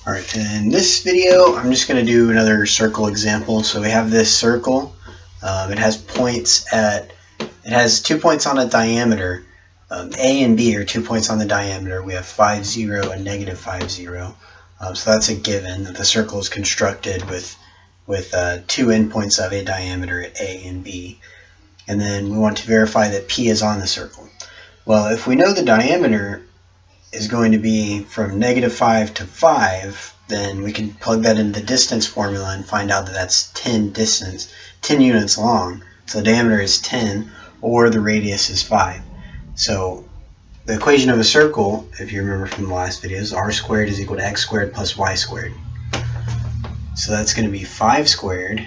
Alright, in this video I'm just going to do another circle example. So we have this circle. It has it has 2 points on a diameter. A and B are 2 points on the diameter. We have 5, 0 and negative 5, 0. So that's a given that the circle is constructed with 2 endpoints of a diameter at A and B. And then we want to verify that P is on the circle. Well, if we know the diameter is going to be from negative 5 to 5, then we can plug that into the distance formula and find out that that's 10 units long. So the diameter is 10, or the radius is 5. So the equation of a circle, if you remember from the last video, is r squared is equal to x squared plus y squared. So that's going to be 5 squared.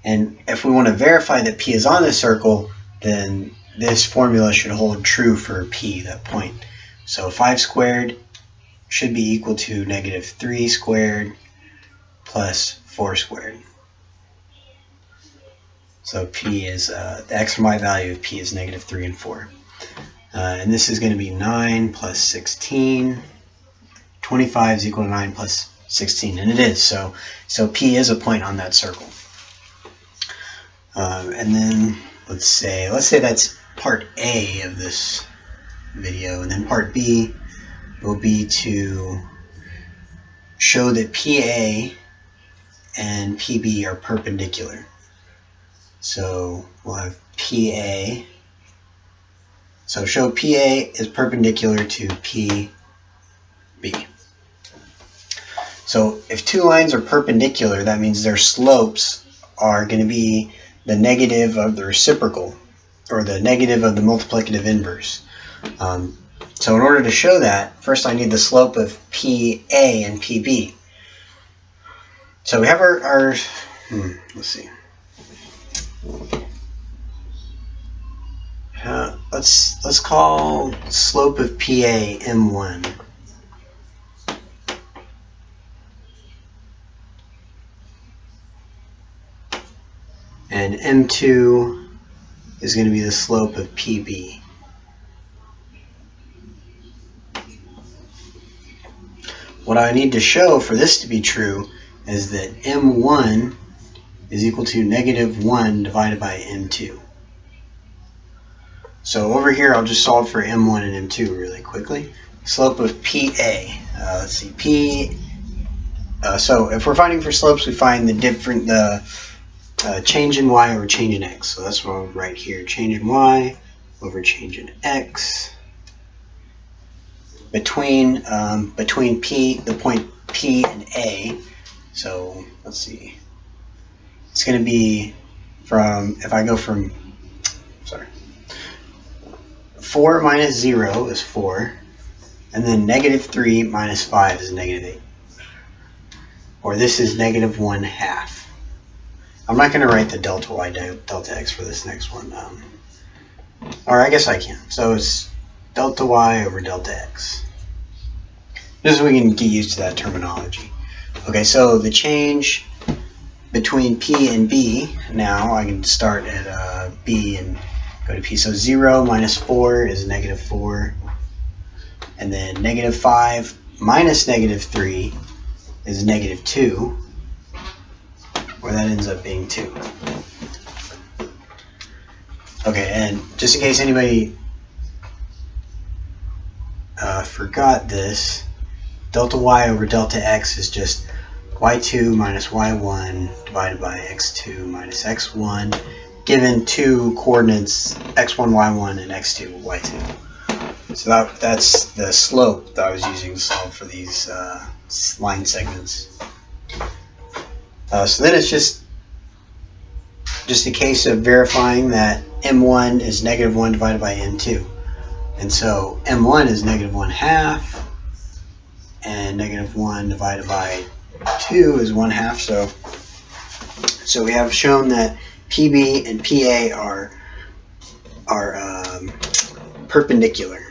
And if we want to verify that P is on the circle, then this formula should hold true for P, that point. So 5 squared should be equal to negative 3 squared plus 4 squared. So P is, the x and y value of P is negative 3 and 4. And this is going to be 9 plus 16. 25 is equal to 9 plus 16, and it is. So P is a point on that circle. And then let's say that's part A of this video, and then part B will be to show that PA and PB are perpendicular. So we'll have PA. So show PA is perpendicular to PB. So if two lines are perpendicular, that means their slopes are going to be the negative of the reciprocal, or the negative of the multiplicative inverse. So in order to show that, first I need the slope of PA and PB. So we have our let's see. Let's call slope of PA M1. And M2 is going to be the slope of PB. What I need to show for this to be true is that M1 is equal to negative 1 divided by M2. So over here I'll just solve for M1 and M2 really quickly. Slope of PA. Let's see, so if we're finding for slopes, we find the change in y over change in x. So that's what I'll write here. Change in y over change in x. Between P, the point P and A. So let's see. It's going to be if I go from, 4 minus 0 is 4. And then negative 3 minus 5 is negative 8. Or this is negative 1/2. I'm not going to write the delta y delta x for this next one. Or I guess I can. So it's delta y over delta x. Just so we can get used to that terminology. Okay, so the change between P and B, now I can start at B and go to P. So 0 minus 4 is negative 4. And then negative 5 minus negative 3 is negative 2. Or that ends up being 2. Okay, and just in case anybody forgot this, delta y over delta x is just y2 minus y1 divided by x2 minus x1, given two coordinates x1, y1, and x2, y2. So that's the slope that I was using to solve for these line segments. So then it's just a case of verifying that M1 is negative 1 divided by M2. And so M1 is negative 1/2, and negative 1 divided by 2 is 1/2. So we have shown that PB and PA are perpendicular.